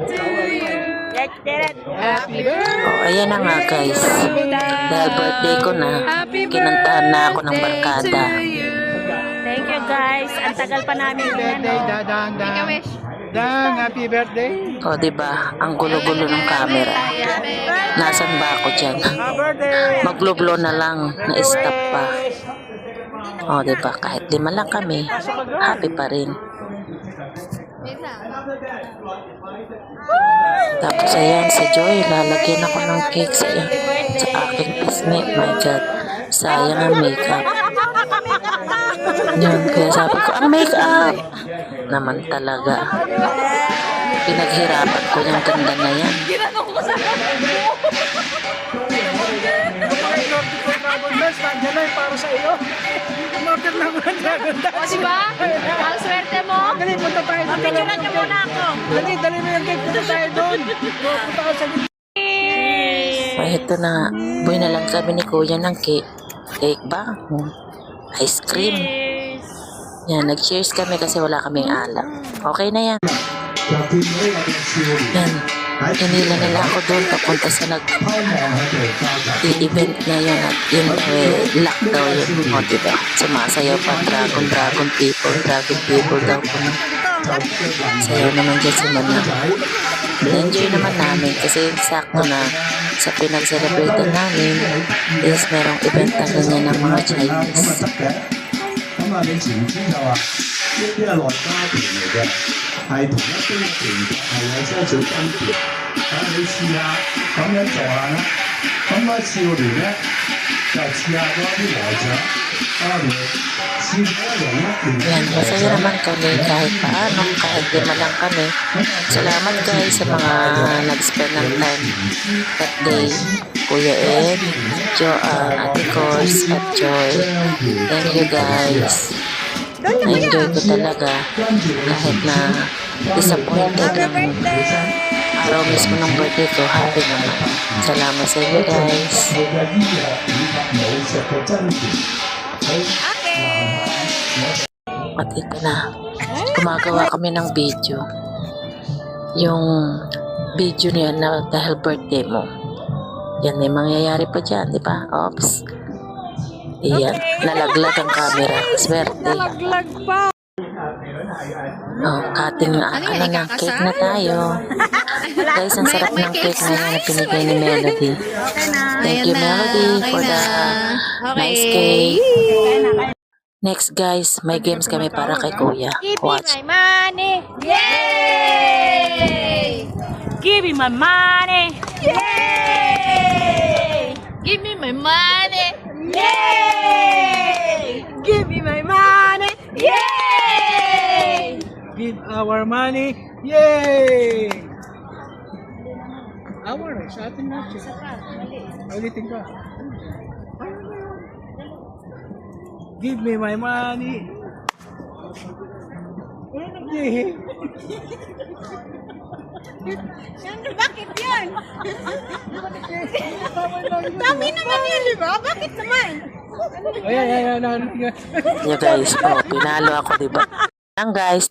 to you. Happy birthday. Oh, ayan na nga guys. Dahil birthday ko na, kinantahan na ako ng barkada. Thank you guys. Ang tagal pa namin Birthday, Dadang. Dang, happy birthday. O, diba? Ang gulo-gulo ng camera. Nasaan ba ako dyan? Maglublo na lang. Na-stop pa. O, diba? Kahit 5 lang kami, happy pa rin. Tapos ayan, si Joy, lalagyan ako ng cake sa aking pisngi. My God, sayang ang makeup. Yun, kaya sabi ko, ang makeup! Naman talaga. Pinaghirapan ko yung ganda na yan. Para sa iyo. Umakit lang mo ng Dragon Dance. O, diba? Ang swerte mo. Dali, punta tayo doon. Picturean niyo muna ako. Dali mo yung cake. Punta tayo doon. Punta ka sa Ay, ito na. Buhay na lang kami ni Kuya ng cake. Cake ba? Ice cream. Yan, nag-cheers kami kasi wala kaming alak. Okay na yan. Yan. Inila nila ako doon papunta sa nag-event na yun at yun lock daw yun. O, diba? Sumasayaw pa dragon people daw po. Sayaw naman dyan si Manang. Enjoy naman namin kasi sakto na sa pinag-celebrate namin is merong event na ganyan ng mga Chinese. 咁啊，你知唔知道啊？呢啲係內家團嚟嘅，係同一般嘅團係有些少分別。等你試下咁樣做下啦。咁啊，少年咧就試下嗰啲和尚，啊你試咗一樣一年。 Yan, masaya naman kami kahit paano, kahit 5 lang kami. Salamat guys sa mga nag-spend ng time that day. Kuya Ed, Joanne, Ate Cors, at Joy. Thank you guys. Na-enjoy ko talaga kahit na disappointed lang. Araw mismo ng birthday ko, happy naman. Salamat sa inyo guys. At ito na, gumagawa kami ng video. Yung video niya na dahil birthday mo. Yan, may mangyayari pa dyan, di ba? Oops. Iyan, nalaglag ang camera. Swerte. Nalaglag pa. Oh, cutting na, ng cake na tayo. Guys, ang sarap ng cake na yan na pinigay ni Melody. Thank you, Melody, for the nice cake. Next, guys, may games kami para kay Kuya. Watch. Give me my money. Yay! Give me my money. Yay! Give me my money. Yay! Give me my money. Yay! Give our money. Yay! Our, sa atin na siya. Ulitin ka. Give me my money. Yay! Bakit yun? Dami naman yun, di ba? Bakit naman? Ayan. Yeah, guys, oh, pinalo ako, diba? Lang guys,